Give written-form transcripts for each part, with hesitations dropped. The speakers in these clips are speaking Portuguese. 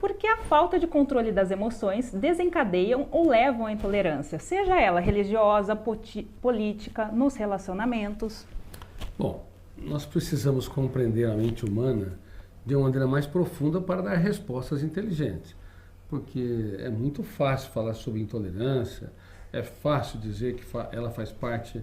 Porque a falta de controle das emoções desencadeiam ou levam à intolerância, seja ela religiosa, política, nos relacionamentos. Bom, nós precisamos compreender a mente humana de uma maneira mais profunda para dar respostas inteligentes. Porque é muito fácil falar sobre intolerância, é fácil dizer que ela faz parte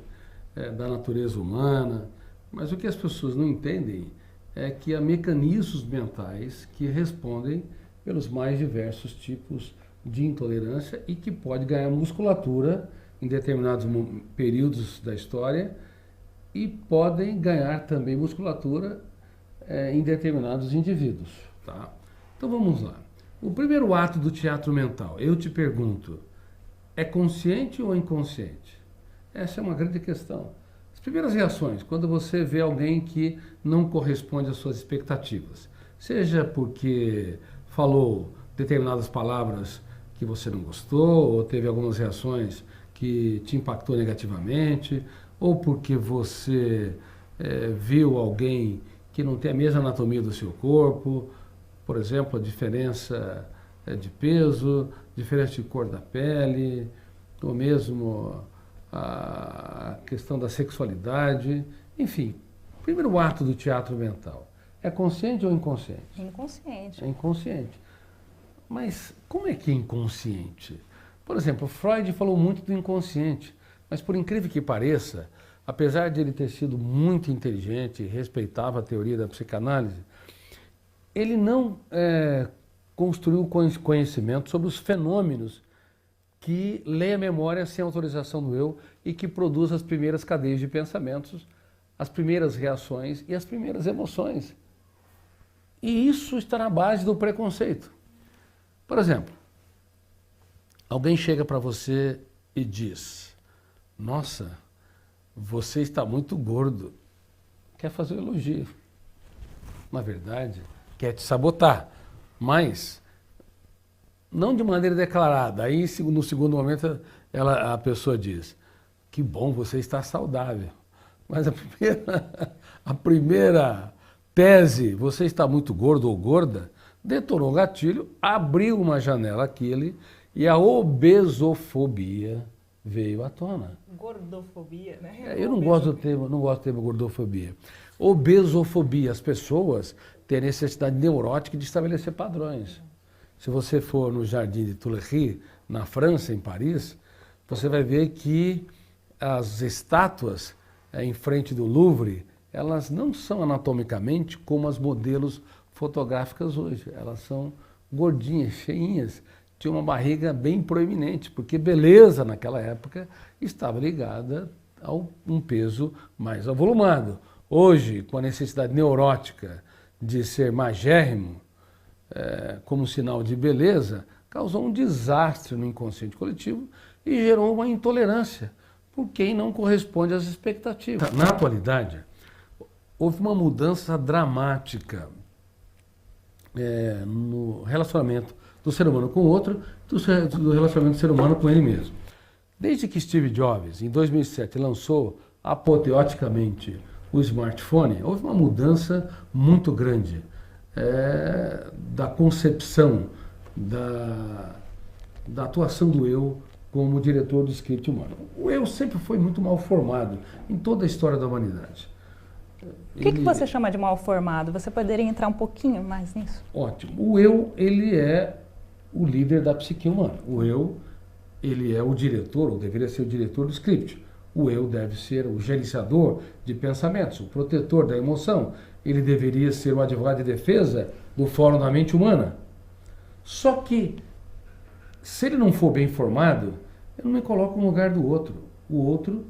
da natureza humana, mas o que as pessoas não entendem é que há mecanismos mentais que respondem pelos mais diversos tipos de intolerância e que pode ganhar musculatura em determinados períodos da história e podem ganhar também musculatura em determinados indivíduos. Tá? Então vamos lá. O primeiro ato do teatro mental, eu te pergunto, é consciente ou inconsciente? Essa é uma grande questão. As primeiras reações, quando você vê alguém que não corresponde às suas expectativas, seja porque falou determinadas palavras que você não gostou, ou teve algumas reações que te impactou negativamente, ou porque você viu alguém que não tem a mesma anatomia do seu corpo, por exemplo, a diferença de peso, diferença de cor da pele, ou mesmo a questão da sexualidade, enfim. O primeiro ato do teatro mental é consciente ou inconsciente? Inconsciente. É inconsciente. Mas como é que é inconsciente? Por exemplo, Freud falou muito do inconsciente, mas por incrível que pareça, apesar de ele ter sido muito inteligente e respeitava a teoria da psicanálise, ele não construiu conhecimento sobre os fenômenos que lê a memória sem autorização do eu e que produz as primeiras cadeias de pensamentos, as primeiras reações e as primeiras emoções. E isso está na base do preconceito. Por exemplo, alguém chega para você e diz: nossa, você está muito gordo. Quer fazer um elogio. Na verdade, quer te sabotar, mas não de maneira declarada. Aí, no segundo momento, a pessoa diz: que bom, você está saudável. Mas a primeira tese, você está muito gordo ou gorda, detonou o gatilho, abriu uma janela aquele e a obesofobia veio à tona. Gordofobia, né? Eu não gosto do termo gordofobia. Obesofobia, as pessoas têm a necessidade neurótica de estabelecer padrões. Se você for no Jardim de Tuileries, na França, em Paris, você vai ver que as estátuas em frente do Louvre, elas não são anatomicamente como as modelos fotográficas hoje. Elas são gordinhas, cheinhas, tinham uma barriga bem proeminente, porque beleza naquela época estava ligada a um peso mais avolumado. Hoje, com a necessidade neurótica de ser magérrimo, como sinal de beleza, causou um desastre no inconsciente coletivo e gerou uma intolerância por quem não corresponde às expectativas. Na atualidade, houve uma mudança dramática no relacionamento do ser humano com o outro, do relacionamento do ser humano com ele mesmo. Desde que Steve Jobs, em 2007, lançou apoteoticamente o smartphone, houve uma mudança muito grande da concepção, da atuação do eu como diretor do script humano. O eu sempre foi muito mal formado em toda a história da humanidade. O que você chama de mal formado? Você poderia entrar um pouquinho mais nisso? Ótimo. O eu, ele é o líder da psique humana. O eu, ele é o diretor, ou deveria ser o diretor do script. O eu deve ser o gerenciador de pensamentos, o protetor da emoção. Ele deveria ser o advogado de defesa do Fórum da Mente Humana. Só que, se ele não for bem formado, eu não me coloco no lugar do outro. O outro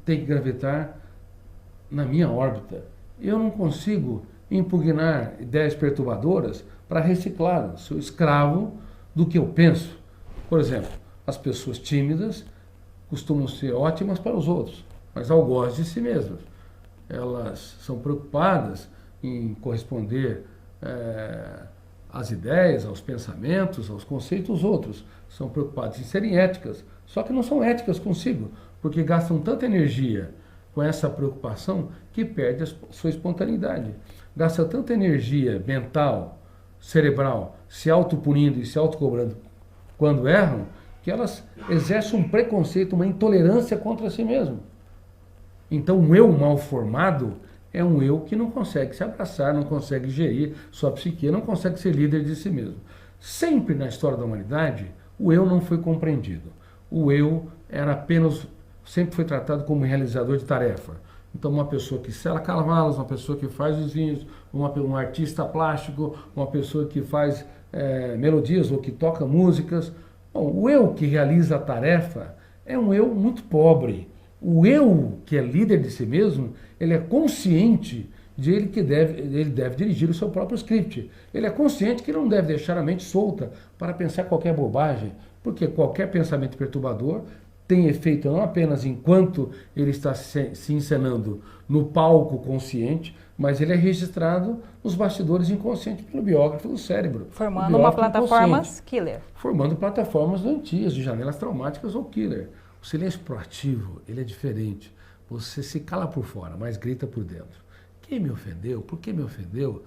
tem que gravitar na minha órbita. Eu não consigo impugnar ideias perturbadoras para reciclá-las. Sou escravo do que eu penso. Por exemplo, as pessoas tímidas costumam ser ótimas para os outros, mas ao gosto de si mesmas. Elas são preocupadas em corresponder às ideias, aos pensamentos, aos conceitos dos outros. São preocupadas em serem éticas, só que não são éticas consigo, porque gastam tanta energia com essa preocupação que perde a sua espontaneidade. Gasta tanta energia mental cerebral se autopunindo e se autocobrando quando erram, que elas exercem um preconceito, uma intolerância contra si mesmo. Então, um eu mal formado é um eu que não consegue se abraçar, não consegue gerir sua psique, não consegue ser líder de si mesmo. Sempre na história da humanidade, o eu não foi compreendido. O eu era apenas, sempre foi tratado como realizador de tarefa. Então, uma pessoa que sela cavalos, uma pessoa que faz os vinhos, um artista plástico, uma pessoa que faz melodias ou que toca músicas. Bom, o eu que realiza a tarefa é um eu muito pobre. O eu que é líder de si mesmo, ele é consciente de ele deve dirigir o seu próprio script. Ele é consciente que não deve deixar a mente solta para pensar qualquer bobagem, porque qualquer pensamento perturbador tem efeito não apenas enquanto ele está se encenando no palco consciente, mas ele é registrado nos bastidores inconscientes pelo biógrafo do cérebro. Formando uma plataforma killer. Formando plataformas doentias, de janelas traumáticas ou killer. O silêncio proativo, ele é diferente. Você se cala por fora, mas grita por dentro. Quem me ofendeu? Por que me ofendeu?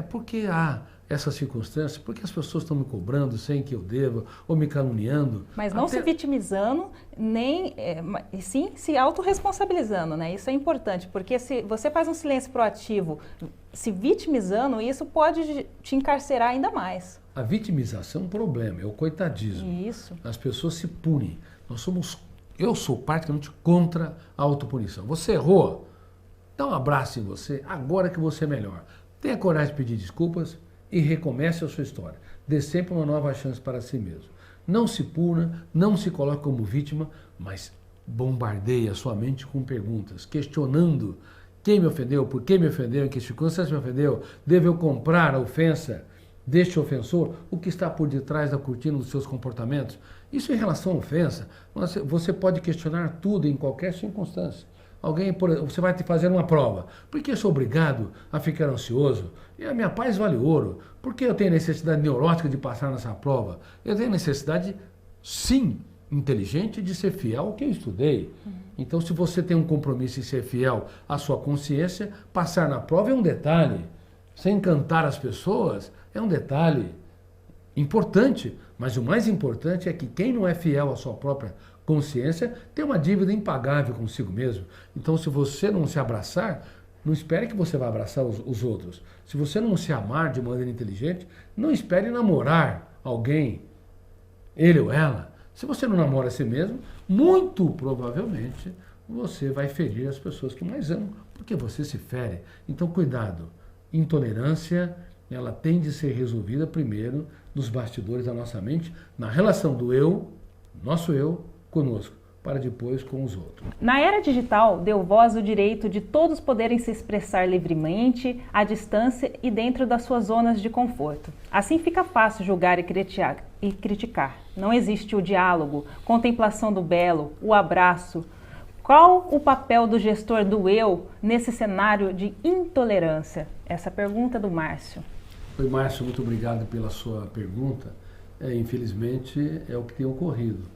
Porque há essa circunstância, porque as pessoas estão me cobrando sem que eu deva, ou me caluniando. Mas não se vitimizando, sim se autorresponsabilizando, né? Isso é importante, porque se você faz um silêncio proativo se vitimizando, isso pode te encarcerar ainda mais. A vitimização é um problema, é o coitadismo. Isso. As pessoas se punem. Eu sou praticamente contra a autopunição. Você errou? Dá um abraço em você, agora que você é melhor. Tenha coragem de pedir desculpas e recomece a sua história. Dê sempre uma nova chance para si mesmo. Não se puna, não se coloque como vítima, mas bombardeie a sua mente com perguntas, questionando quem me ofendeu, por que me ofendeu, em que circunstâncias me ofendeu, devo eu comprar a ofensa deste ofensor, o que está por detrás da cortina dos seus comportamentos. Isso em relação à ofensa, você pode questionar tudo em qualquer circunstância. Você vai te fazer uma prova. Por que eu sou obrigado a ficar ansioso? E a minha paz vale ouro. Por que eu tenho necessidade neurótica de passar nessa prova? Eu tenho necessidade, sim, inteligente, de ser fiel ao que eu estudei. Então, se você tem um compromisso em ser fiel à sua consciência, passar na prova é um detalhe. Sem encantar as pessoas é um detalhe importante. Mas o mais importante é que quem não é fiel à sua própria consciência tem uma dívida impagável consigo mesmo. Então, se você não se abraçar, não espere que você vai abraçar os outros. Se você não se amar de maneira inteligente, não espere namorar alguém, ele ou ela. Se você não namora a si mesmo, muito provavelmente você vai ferir as pessoas que mais amam, porque você se fere. Então, cuidado. Intolerância, ela tem de ser resolvida primeiro nos bastidores da nossa mente, na relação do eu, nosso eu, conosco, para depois com os outros. Na era digital, deu voz ao direito de todos poderem se expressar livremente, à distância e dentro das suas zonas de conforto. Assim fica fácil julgar e criticar. Não existe o diálogo, contemplação do belo, o abraço. Qual o papel do gestor do eu nesse cenário de intolerância? Essa pergunta do Márcio. Oi, Márcio, muito obrigado pela sua pergunta. Infelizmente, é o que tem ocorrido.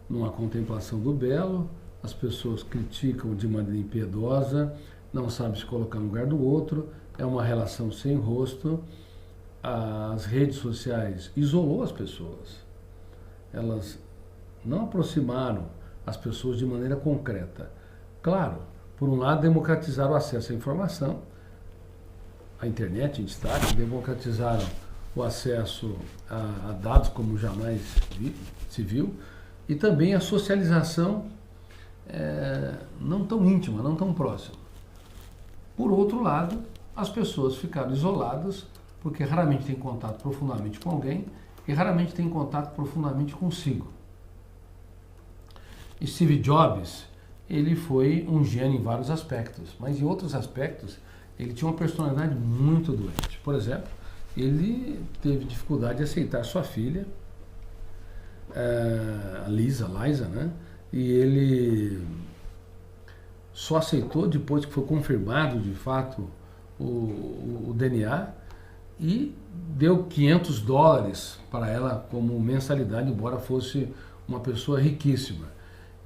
Numa contemplação do belo, as pessoas criticam de maneira impiedosa, não sabem se colocar no lugar do outro, é uma relação sem rosto. As redes sociais isolou as pessoas. Elas não aproximaram as pessoas de maneira concreta. Claro, por um lado, democratizaram o acesso à informação, a internet em destaque, democratizaram o acesso a dados como jamais se viu, e também a socialização não tão íntima, não tão próxima. Por outro lado, as pessoas ficaram isoladas porque raramente têm contato profundamente com alguém e raramente têm contato profundamente consigo. E Steve Jobs, ele foi um gênio em vários aspectos, mas em outros aspectos ele tinha uma personalidade muito doente. Por exemplo, ele teve dificuldade de aceitar sua filha, a Liza, né? E ele só aceitou depois que foi confirmado de fato o DNA e deu $500 para ela como mensalidade, embora fosse uma pessoa riquíssima.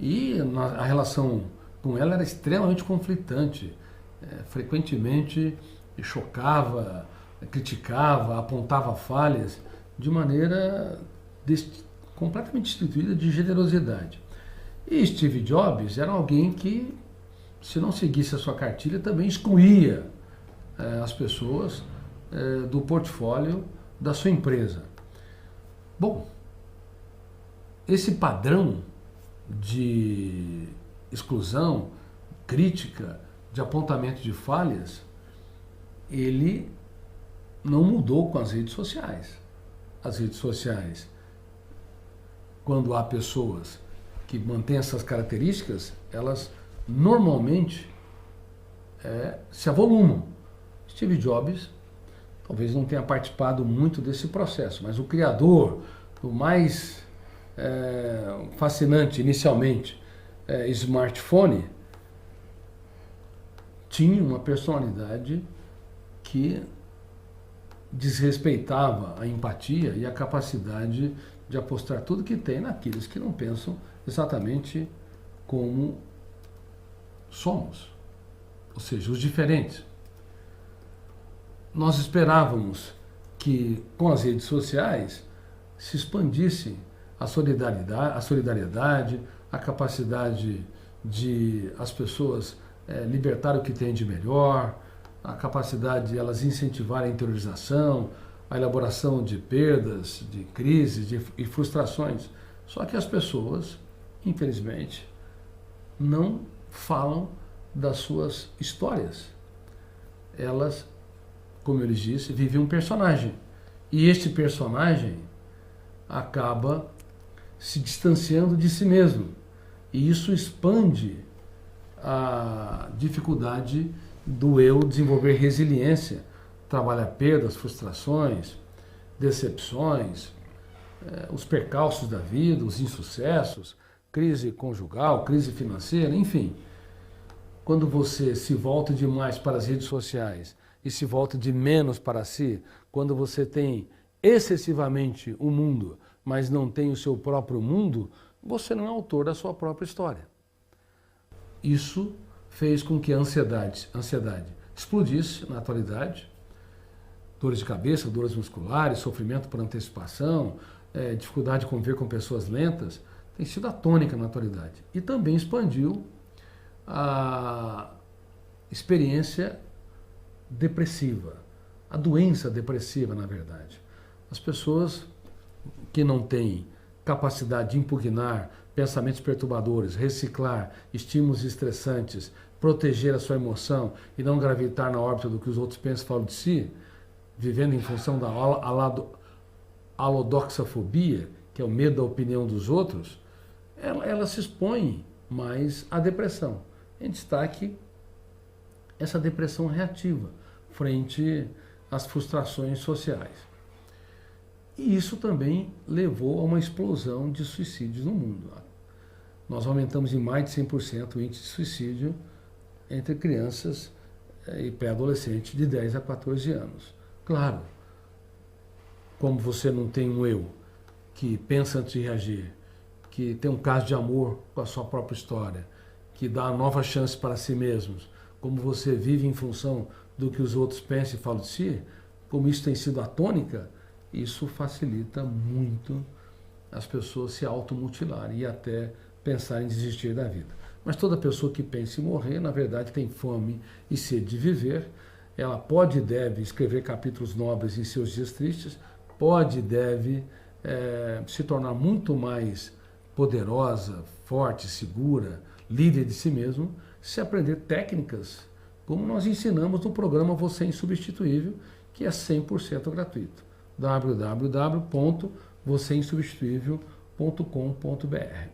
E a relação com ela era extremamente conflitante, frequentemente chocava criticava, apontava falhas de maneira completamente destituída de generosidade. E Steve Jobs era alguém que, se não seguisse a sua cartilha, também excluía as pessoas do portfólio da sua empresa. Bom, esse padrão de exclusão, crítica, de apontamento de falhas, ele não mudou com as redes sociais. As redes sociais, quando há pessoas que mantêm essas características, elas normalmente se avolumam. Steve Jobs talvez não tenha participado muito desse processo, mas o criador, o mais fascinante inicialmente, smartphone, tinha uma personalidade que desrespeitava a empatia e a capacidade de apostar tudo que tem naqueles que não pensam exatamente como somos, ou seja, os diferentes. Nós esperávamos que com as redes sociais se expandisse a solidariedade, a capacidade de as pessoas libertar o que têm de melhor, a capacidade de elas incentivarem a interiorização, a elaboração de perdas, de crises e frustrações. Só que as pessoas, infelizmente, não falam das suas histórias. Elas, como eu lhes disse, vivem um personagem. E este personagem acaba se distanciando de si mesmo. E isso expande a dificuldade do eu desenvolver resiliência, trabalhar perdas, frustrações, decepções, os percalços da vida, os insucessos, crise conjugal, crise financeira, enfim. Quando você se volta demais para as redes sociais e se volta de menos para si, quando você tem excessivamente o mundo, mas não tem o seu próprio mundo, você não é autor da sua própria história. Isso fez com que a ansiedade explodisse na atualidade. Dores de cabeça, dores musculares, sofrimento por antecipação, dificuldade de conviver com pessoas lentas, tem sido a tônica na atualidade. E também expandiu a experiência depressiva, a doença depressiva, na verdade. As pessoas que não têm capacidade de impugnar pensamentos perturbadores, reciclar estímulos estressantes, proteger a sua emoção e não gravitar na órbita do que os outros pensam e falam de si, vivendo em função da alodoxafobia, que é o medo da opinião dos outros, ela se expõe mais à depressão. Em destaque, essa depressão reativa frente às frustrações sociais. E isso também levou a uma explosão de suicídios no mundo. Nós aumentamos em mais de 100% o índice de suicídio entre crianças e pré-adolescentes de 10 a 14 anos. Claro, como você não tem um eu que pensa antes de reagir, que tem um caso de amor com a sua própria história, que dá nova chance para si mesmos, como você vive em função do que os outros pensam e falam de si, como isso tem sido a tônica, isso facilita muito as pessoas se automutilarem e até pensar em desistir da vida. Mas toda pessoa que pensa em morrer, na verdade, tem fome e sede de viver. Ela pode e deve escrever capítulos nobres em seus dias tristes, pode e deve se tornar muito mais poderosa, forte, segura, líder de si mesmo, se aprender técnicas como nós ensinamos no programa Você é Insubstituível, que é 100% gratuito. www.vocêinsubstituível.com.br